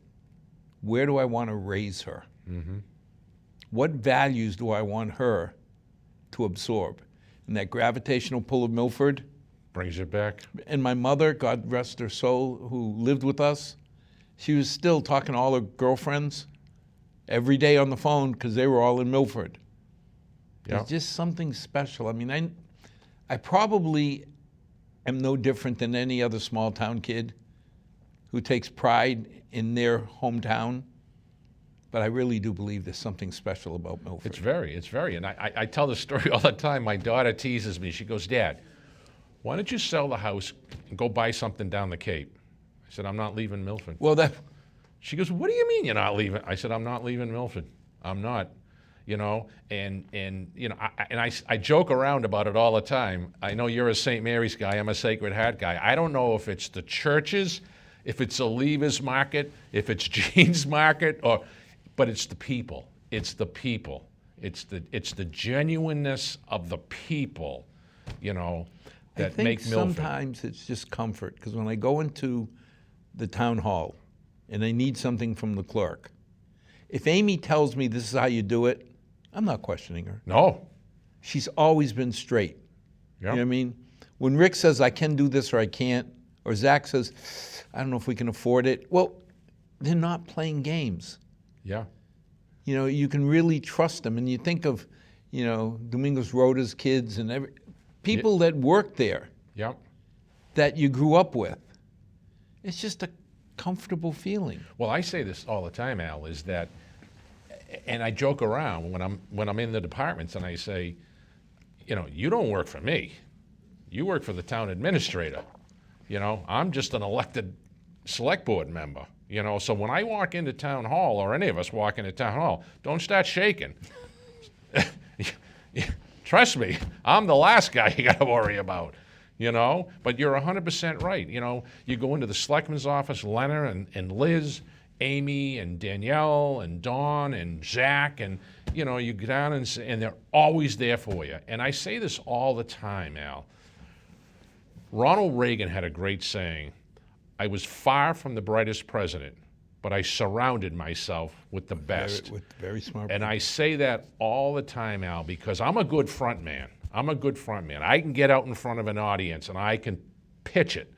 where do I want to raise her? What values do I want her to absorb? And that gravitational pull of Milford,
brings it back.
and my mother, God rest her soul, who lived with us, she was still talking to all her girlfriends every day on the phone because they were all in Milford.
Yeah,
There's just something special. I mean, I probably am no different than any other small town kid who takes pride in their hometown, but I really do believe there's something special about Milford.
it's very, and I tell this story all the time. My daughter teases me. She goes, "Dad, why don't you sell the house and go buy something down the Cape?" I said, "I'm not leaving Milford."
Well,
She goes, "What do you mean you're not leaving?" I said, "I'm not leaving Milford. I'm not." I joke around about it all the time. I know you're a St. Mary's guy. I'm a Sacred Heart guy. I don't know if it's the churches, if it's a Lever's Market, if it's Jean's Market, but it's the people. It's the people. It's the genuineness of the people, that make Milford.
Sometimes it's just comfort, because when I go into the town hall and I need something from the clerk, if Amy tells me this is how you do it, I'm not questioning her.
No.
She's always been straight. You know what I mean? When Rick says I can do this or I can't, or Zach says, I don't know if we can afford it, well, they're not playing games.
Yeah.
You can really trust them. And you think of, Domingos Roda's kids and people that work there.
Yep.
that you grew up with. It's just a comfortable feeling.
Well, I say this all the time, Al, is that, and I joke around when I'm in the departments and I say, you know, you don't work for me. You work for the town administrator. You know, I'm just an elected select board member. You know, so when I walk into town hall, or any of us walk into town hall, don't start shaking. Trust me, I'm the last guy you got to worry about. You know, but you're 100% right. You know, you go into the selectman's office, Leonard and Liz, Amy and Danielle and Dawn and Zach, and you know, you go down and they're always there for you. And I say this all the time, Al. Ronald Reagan had a great saying, I was far from the brightest president, but I surrounded myself with the best.
With very smart
And
people.
I say that all the time, Al, because I'm a good front man. I'm a good front man. I can get out in front of an audience and I can pitch it.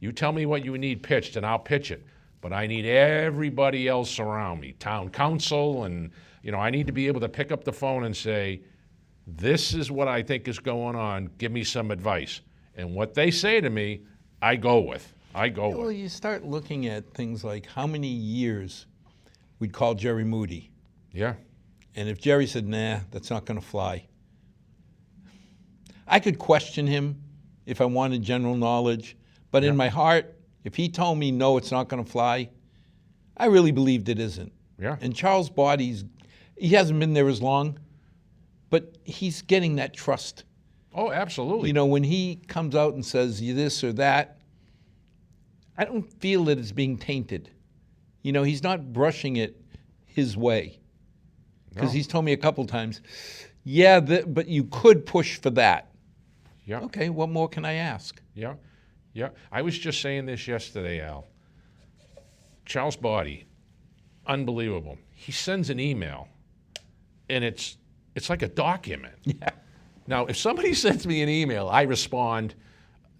You tell me what you need pitched and I'll pitch it. But I need everybody else around me, town council, and you know, I need to be able to pick up the phone and say, this is what I think is going on, give me some advice. And what they say to me, I go with.
Well, you start looking at things like how many years we'd call Jerry Moody.
Yeah.
And if Jerry said, nah, that's not going to fly, I could question him if I wanted general knowledge. But in my heart, if he told me, no, it's not going to fly, I really believed it isn't.
Yeah.
And Charles Body's, he hasn't been there as long, but he's getting that trust.
Oh, absolutely.
You know, when he comes out and says this or that, I don't feel that it's being tainted. You know, he's not brushing it his way. Because he's told me a couple times, yeah, but you could push for that.
Yeah.
Okay, what more can I ask?
Yeah, yeah. I was just saying this yesterday, Al. Charles Body, unbelievable. He sends an email, and it's like a document.
Yeah.
Now, if somebody sends me an email, I respond,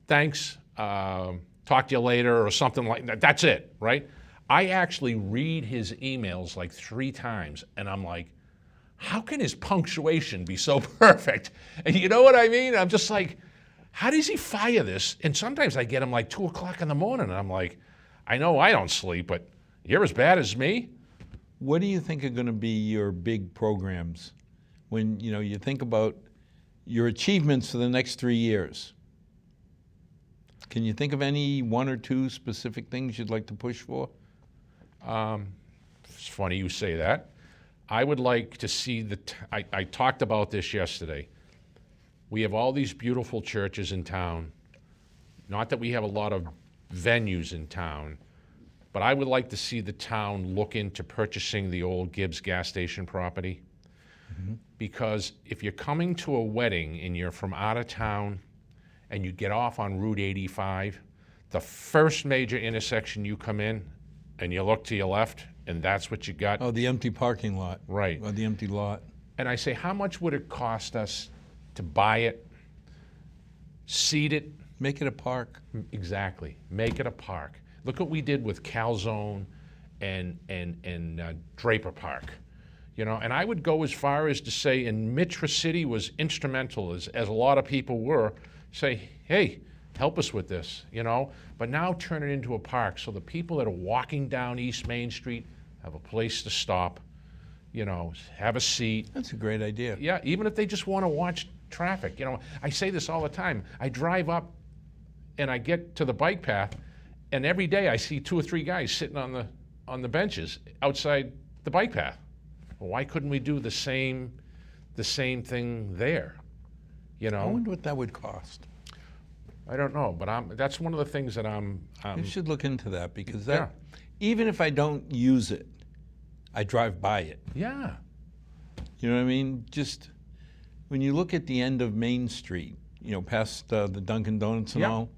thanks, talk to you later, or something like that. That's it, right? I actually read his emails like 3 times, and I'm like, how can his punctuation be so perfect? And you know what I mean? I'm just like, how does he fire this? And sometimes I get him like 2 o'clock in the morning, and I'm like, I know I don't sleep, but you're as bad as me?
What do you think are going to be your big programs when, you know, you think about your achievements for the next 3 years? Can you think of any 1 or 2 specific things you'd like to push for?
It's funny you say that. I would like to see I talked about this yesterday. We have all these beautiful churches in town. Not that we have a lot of venues in town, but I would like to see the town look into purchasing the old Gibbs gas station property. Mm-hmm. Because if you're coming to a wedding and you're from out of town and you get off on Route 85, the first major intersection you come in and you look to your left and that's what you got.
Oh, the empty parking lot.
Right.
Or the empty lot.
And I say, how much would it cost us to buy it, seed it?
Make it a park.
Exactly. Make it a park. Look what we did with Calzone and Draper Park. You know, and I would go as far as to say, and Mitra City was instrumental, as a lot of people were, say, hey, help us with this, you know? But now turn it into a park so the people that are walking down East Main Street have a place to stop, you know, have a seat.
That's a great idea.
Yeah, even if they just want to watch traffic. You know, I say this all the time. I drive up and I get to the bike path, and every day I see 2 or 3 guys sitting on the benches outside the bike path. Well, why couldn't we do the same thing there? You know?
I wonder what that would cost.
I don't know, but that's one of the things that
You should look into that, because
Yeah.
even if I don't use it, I drive by it.
Yeah.
You know what I mean? Just when you look at the end of Main Street, you know, past the Dunkin' Donuts and
Yeah.
all,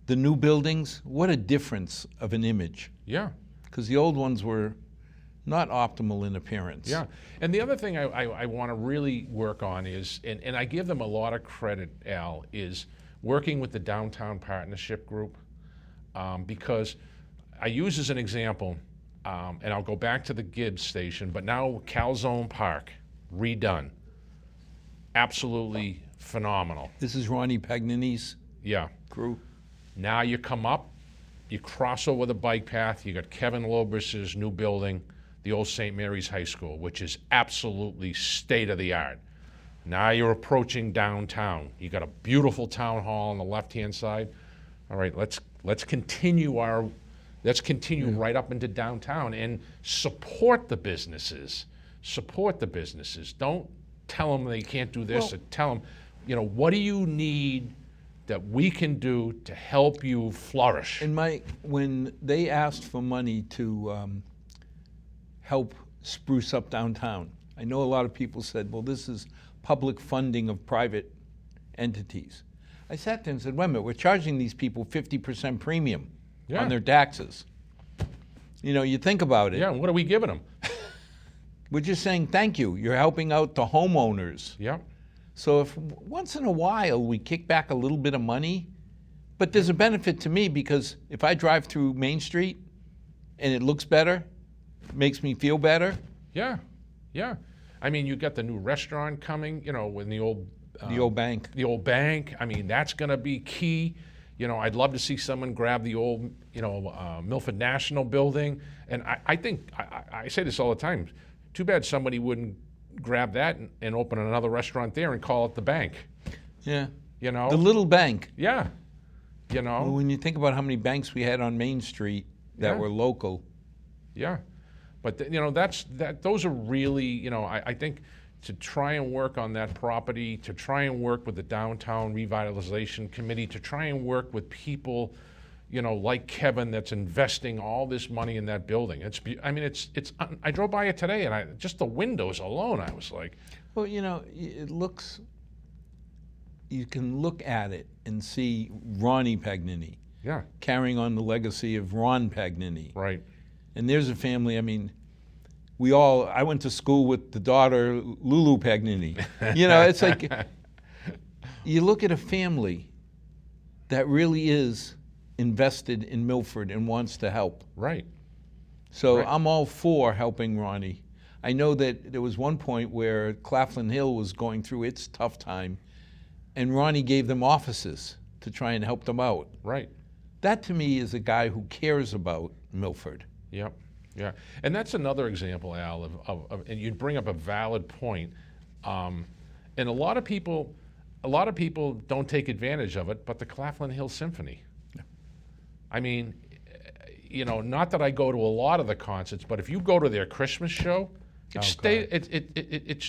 the new buildings, what a difference of an image.
Yeah.
Because the old ones were not optimal in appearance.
Yeah, and the other thing I want to really work on is, and I give them a lot of credit, Al, is working with the Downtown Partnership Group, because I use as an example, and I'll go back to the Gibbs station, but now Calzone Park, redone. Absolutely phenomenal.
This is Ronnie Pagnini's
Yeah.
crew.
Now you come up, you cross over the bike path, you got Kevin Lobris's new building, the old St. Mary's High School, which is absolutely state of the art. Now you're approaching downtown. You got a beautiful town hall on the left-hand side. All right, let's continue right up into downtown and support the businesses. Support the businesses. Don't tell them they can't do this, or tell them, what do you need that we can do to help you flourish?
And when they asked for money to help spruce up downtown, I know a lot of people said, well, this is public funding of private entities. I sat there and said, wait a minute, we're charging these people 50% premium on their taxes. You think about it.
Yeah, and what are we giving them?
We're just saying thank you. You're helping out the homeowners.
Yeah.
So if once in a while we kick back a little bit of money, but there's a benefit to me, because if I drive through Main Street and it looks better, it makes me feel better.
Yeah, yeah. I mean, you got the new restaurant coming, when the old
bank.
The old bank. I mean, that's going to be key. I'd love to see someone grab the old, Milford National building. And I think, I say this all the time, too bad somebody wouldn't grab that and open another restaurant there and call it the bank.
Yeah. The little bank.
Yeah.
Well, when you think about how many banks we had on Main Street that were local.
Yeah. But, those are really, I think to try and work on that property, to try and work with the Downtown Revitalization Committee, to try and work with people, like Kevin, that's investing all this money in that building. I drove by it today, and just the windows alone, I was like.
Well, it looks, you can look at it and see Ronnie Pagnini.
Yeah.
Carrying on the legacy of Ron Pagnini.
Right.
And there's a family, I went to school with the daughter, Lulu Pagnini. It's like, you look at a family that really is invested in Milford and wants to help.
Right.
So I'm all for helping Ronnie. I know that there was one point where Claflin Hill was going through its tough time, and Ronnie gave them offices to try and help them out.
Right.
That to me is a guy who cares about Milford.
Yep. Yeah, and that's another example, Al, of and you bring up a valid point. And a lot of people don't take advantage of it, but the Claflin Hill Symphony. Yeah. I mean, not that I go to a lot of the concerts, but if you go to their Christmas show, it's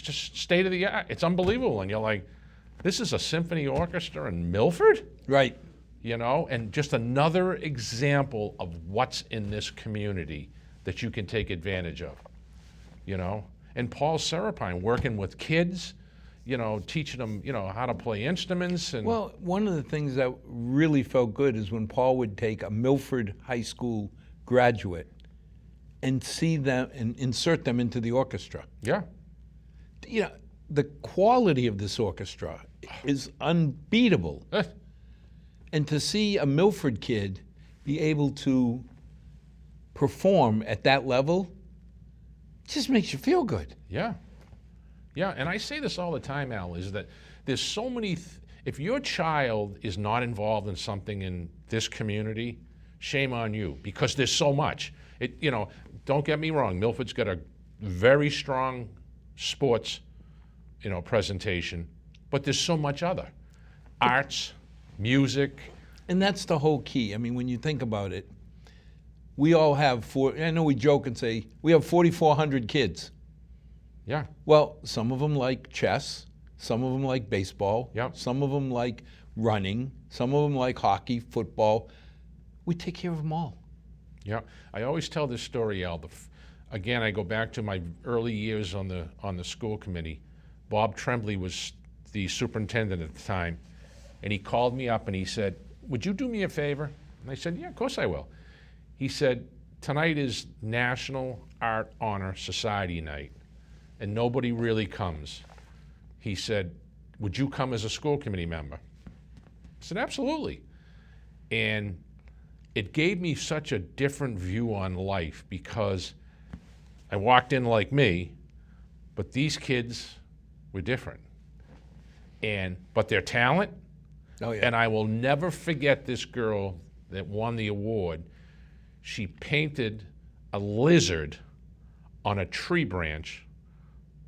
just state of the art. It's unbelievable, and you're like, this is a symphony orchestra in Milford?
Right.
And just another example of what's in this community that you can take advantage of, And Paul Serapine working with kids, teaching them, how to play instruments. And
well, one of the things that really felt good is when Paul would take a Milford High School graduate and see them and insert them into the orchestra.
Yeah.
The quality of this orchestra is unbeatable. And to see a Milford kid be able to perform at that level just makes you feel good.
Yeah. Yeah, and I say this all the time, Al, is that there's so many, if your child is not involved in something in this community, shame on you, because there's so much. Don't get me wrong, Milford's got a very strong sports, presentation, but there's so much other. Arts, music.
And that's the whole key. When you think about it, we all have I know we joke and say, we have 4,400 kids.
Yeah.
Well, some of them like chess, some of them like baseball, some of them like running, some of them like hockey, football. We take care of them all.
Yeah. I always tell this story, Al. Again, I go back to my early years on the school committee. Bob Tremblay was the superintendent at the time, and he called me up and he said, would you do me a favor? And I said, yeah, of course I will. He said, tonight is National Art Honor Society night, and nobody really comes. He said, would you come as a school committee member? I said, absolutely. And it gave me such a different view on life, because I walked in like me, but these kids were different. But their talent,
Oh, yeah.
And I will never forget this girl that won the award. She painted a lizard on a tree branch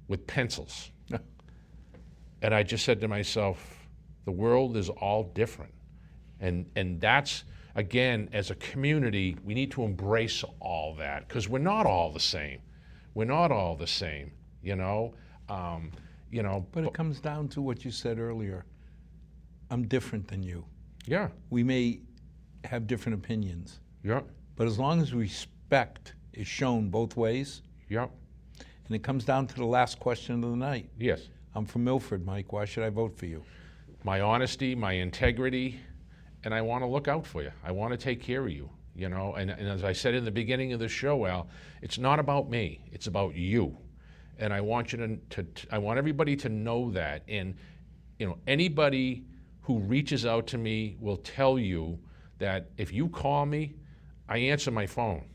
with pencils. And I just said to myself, the world is all different. And that's, again, as a community, we need to embrace all that, because we're not all the same. We're not all the same, you know?
But it comes down to what you said earlier. I'm different than you.
Yeah,
We may have different opinions,
yeah,
but as long as respect is shown both ways,
yeah,
and it comes down to the last question of the night.
yes.
I'm from Milford, Mike. Why should I vote for you?
My honesty, my integrity, and I want to look out for you. I want to take care of you, you know? And as I said in the beginning of the show, Al, it's not about me. It's about you. And I want you I want everybody to know that. And, you know, anybody who reaches out to me will tell you that if you call me, I answer my phone.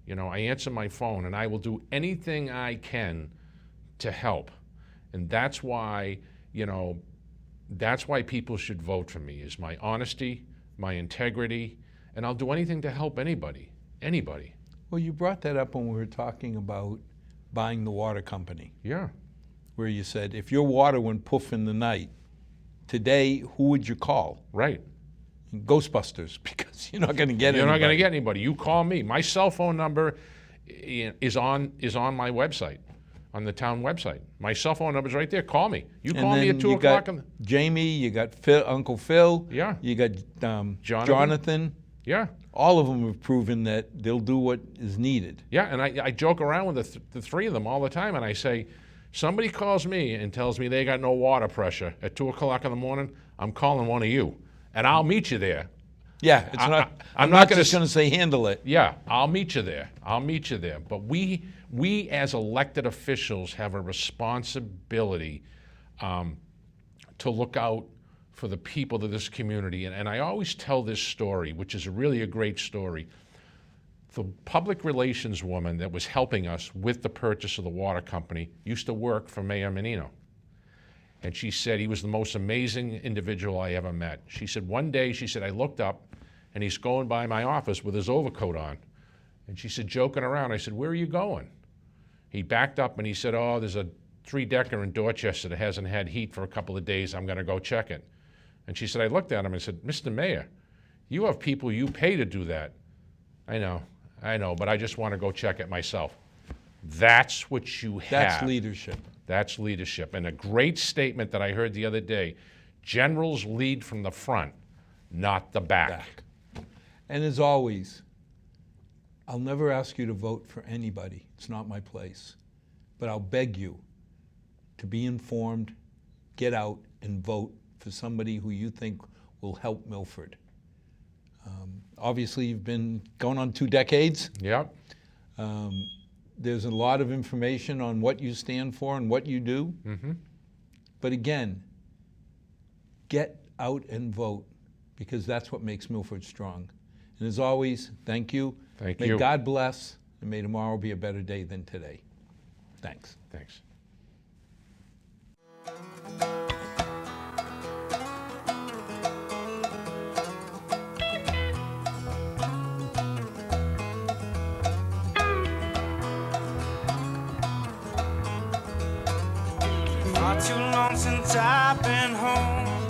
You know, I answer my phone, and I will do anything I can to help. And that's why, you know, that's why people should vote for me, is my honesty, my integrity, and I'll do anything to help anybody, anybody.
Well, you brought that up when we were talking about buying the water company,
Yeah,
where you said, if your water went poof in the night, today, who would you call?
right.
Ghostbusters, because you're not going to get
You're not going to
anybody.
get anybody. You call me. My cell phone number is on my website, on the town website. My cell phone number's right there. Call me. You
And
call me
then
at 2
you
o'clock.
got Jamie, you got Phil, Uncle Phil,
Yeah.
you got Jonathan.
Yeah,
All of them have proven that they'll do what is needed.
yeah. And I joke around with the three of them all the time, and I say, somebody calls me and tells me they got no water pressure at 2 o'clock in the morning, I'm calling one of you, and I'll meet you there.
Yeah, it's not.
I'm
I'm
not
not
gonna
just going to say handle it.
Yeah, I'll meet you there. I'll meet you there. But we as elected officials have a responsibility to look out for the people of this community. And I always tell this story, which is really a great story. The public relations woman that was helping us with the purchase of the water company used to work for Mayor Menino. And she said he was the most amazing individual I ever met. She said one day, she said, I looked up and he's going by my office with his overcoat on. And she said, joking around, I said, where are you going? He backed up and he said, oh, there's a 3-decker in Dorchester that hasn't had heat for a couple of days. I'm going to go check it. And she said, I looked at him and said, Mr. Mayor, you have people you pay to do that. I know, but I just want to go check it myself. That's what you have.
That's leadership.
That's leadership. And a great statement that I heard the other day, generals lead from the front, not the back.
And as always, I'll never ask you to vote for anybody. It's not my place. But I'll beg you to be informed, get out and vote for somebody who you think will help Milford. Obviously, you've been going on 2 decades.
Yep.
There's a lot of information on what you stand for and what you do.
Mm-hmm.
But again, get out and vote, because that's what makes Milford strong. And as always, thank you.
Thank
May
you.
God bless, and may tomorrow be a better day than today. Thanks.
Thanks.
Not too long since I've been home.